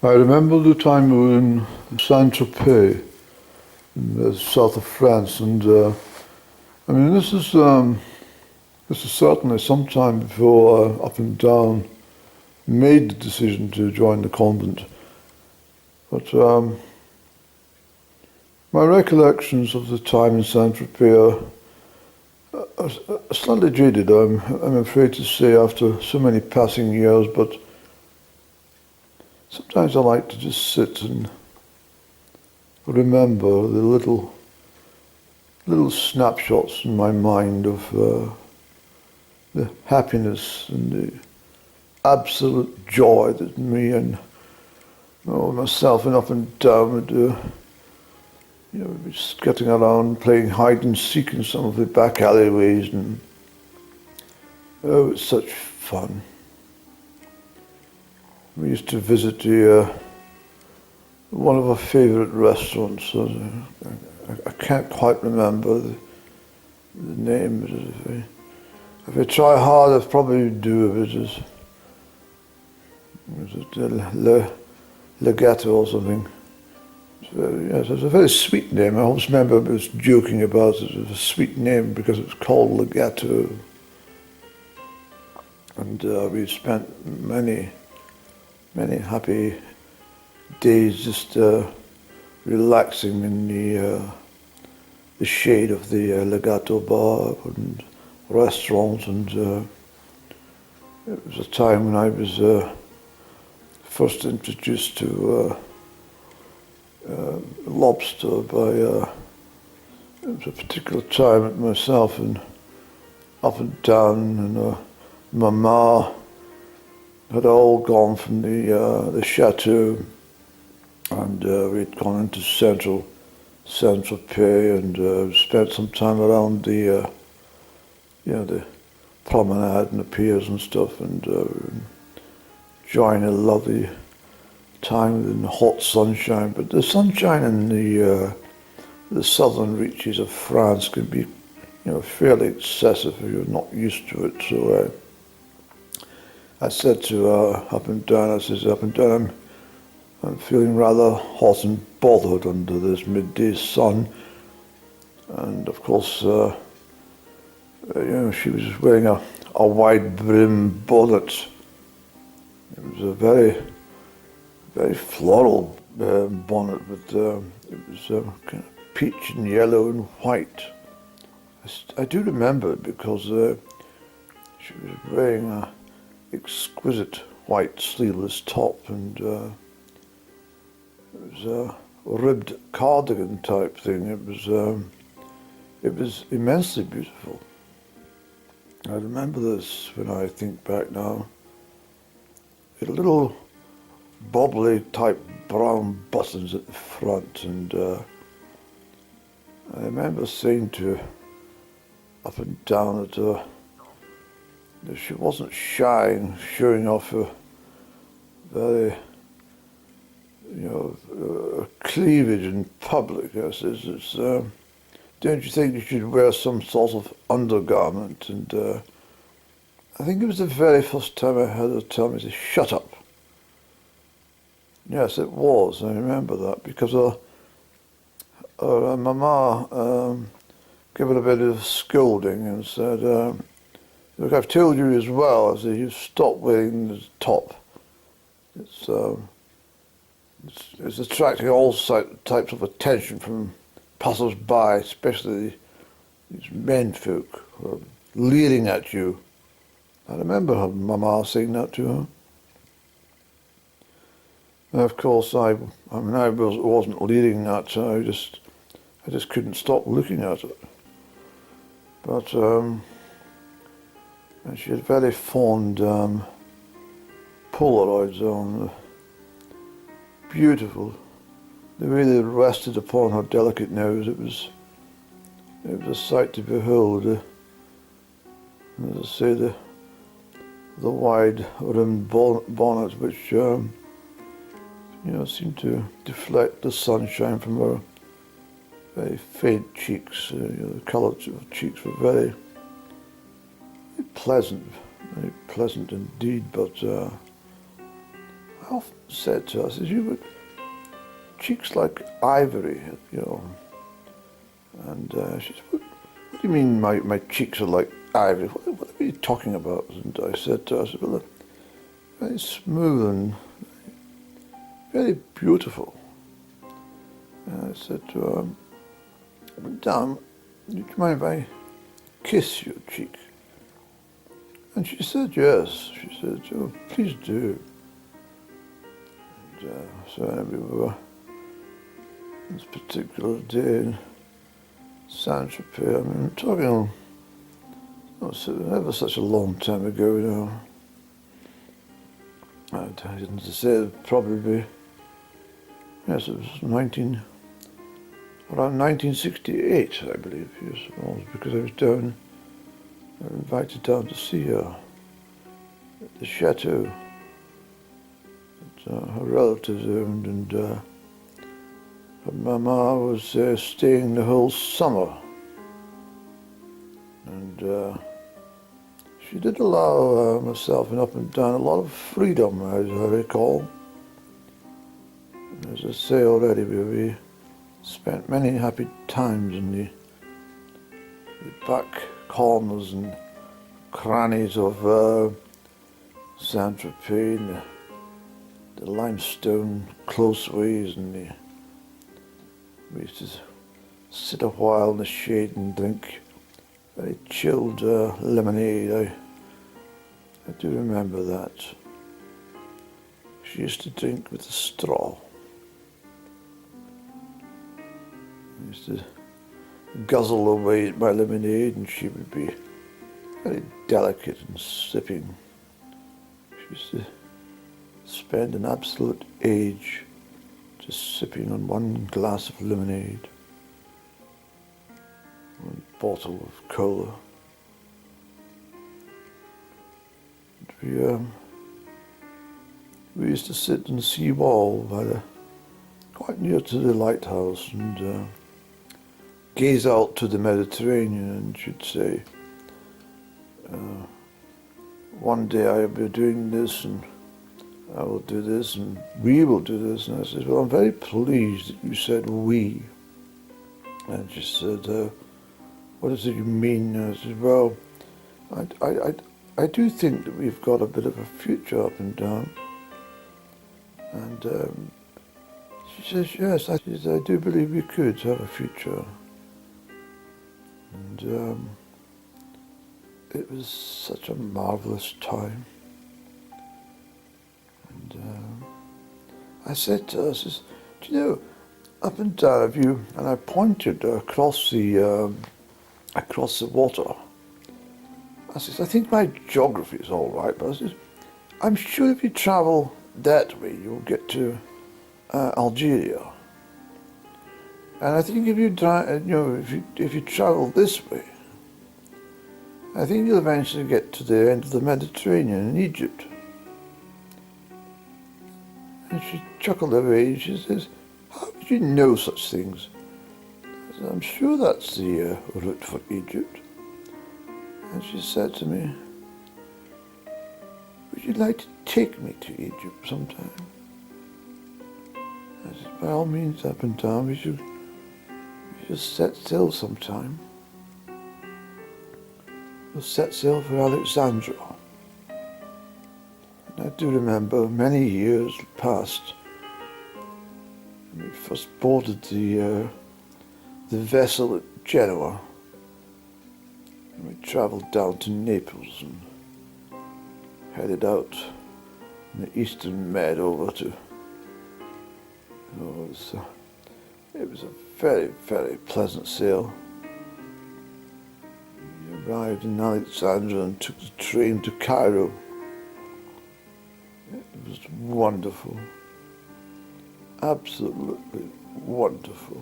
I remember the time we were in Saint-Tropez, in the south of France, and I mean this is certainly some time before Up and Down made the decision to join the convent. But my recollections of the time in Saint-Tropez are slightly jaded, I'm afraid to say, after so many passing years, but sometimes I like to just sit and remember the little snapshots in my mind of the happiness and the absolute joy that me and myself and Up and Down would do. Just getting around playing hide and seek in some of the back alleyways, and oh, it's such fun. We used to visit one of our favourite restaurants. I can't quite remember the name, but if I try hard, I'd probably do it. Was it Le Gâteau or something? Yes, it was a very sweet name. I always remember I was joking about it. It was a sweet name because it was called Le Gâteau. And we spent many happy days just relaxing in the shade of the Le Gâteau bar and restaurant. And it was a time when I was first introduced to lobster by it was a particular time at myself and Up and Down and Mama had all gone from the chateau, and we'd gone into Saint-Tropez and spent some time around the promenade and the piers and stuff, and enjoying a lovely time in the hot sunshine. But the sunshine in the southern reaches of France can be, fairly excessive if you're not used to it. So I said to Up and Down, Up and Down, I'm feeling rather hot and bothered under this midday sun. And of course, she was wearing a wide brim bonnet. It was a very floral bonnet, but it was kind of peach and yellow and white. I do remember it because she was wearing an exquisite white sleeveless top, and it was a ribbed cardigan type thing. It was immensely beautiful. I remember this when I think back now. It had little bobbly type brown buttons at the front, and I remember saying to Up and Down that she wasn't shy in showing off her very, cleavage in public. I says, don't you think you should wear some sort of undergarment? And I think it was the very first time I heard her tell me to shut up. Yes, it was. I remember that because her mama gave her a bit of scolding and said, look, I've told you as well. I said, you stop wearing the top. It's attracting all types of attention from passers-by, especially these men folk who are leering at you. I remember her mama saying that to her. And of course, I wasn't leering at her. I just couldn't stop looking at it. But and she had very fond Polaroids on. Beautiful. The way they rested upon her delicate nose, it was a sight to behold. As I say, the wide rimmed bonnet, which seemed to deflect the sunshine from her very faint cheeks. The colour of her cheeks were very pleasant indeed. But often said to us, "You got cheeks like ivory, you know." And she said, "What do you mean my cheeks are like ivory? What are you talking about?" And I said to her, "Well, they're very smooth and very beautiful." And I said to her, "Madame, do you mind if I kiss your cheek?" And she said yes. She said, "Oh, please do." And so we were this particular day in Saint-Tropez. I mean, I'm talking, never such a long time ago now. I didn't say it'd probably be, yes, it was around 1968, I believe, yes, it was, because I was invited down to see her at the chateau that her relatives owned, and her mama was staying the whole summer, and she did allow myself and up and down a lot of freedom, as I recall. And as I say already, we spent many happy times in the back corners and crannies of Saint-Tropez, and the limestone closeways, and we used to sit a while in the shade and drink very chilled lemonade. I do remember that. She used to drink with a straw. I used to guzzle away at my lemonade, and she would be very delicate and sipping. She used to spend an absolute age just sipping on one glass of lemonade, one bottle of cola. And we used to sit in the sea wall quite near to the lighthouse, and gaze out to the Mediterranean, and she'd say, "One day I'll be doing this, and I will do this, and we will do this." And I said, "Well, I'm very pleased that you said we." And she said, "What is it you mean?" And I said, "Well, I do think that we've got a bit of a future up and down." And she says, "Yes, I do believe we could have a future." And it was such a marvellous time. And I said to her, I says, "Do you know, up and down of you," and I pointed across the water. I says, "I think my geography is all right, but I says, I'm sure if you travel that way, you'll get to Algeria. And I think if you travel this way, I think you'll eventually get to the end of the Mediterranean in Egypt." And she chuckled away and she says, "How did you know such things?" I said, "I'm sure that's the route for Egypt." And she said to me, "Would you like to take me to Egypt sometime?" I said, "By all means, up and down, we should set sail sometime. We'll set sail for Alexandria." And I do remember many years passed when we first boarded the vessel at Genoa, and we travelled down to Naples and headed out in the Eastern Med over to. It was a very, very pleasant sail. We arrived in Alexandria and took the train to Cairo. It was wonderful, absolutely wonderful.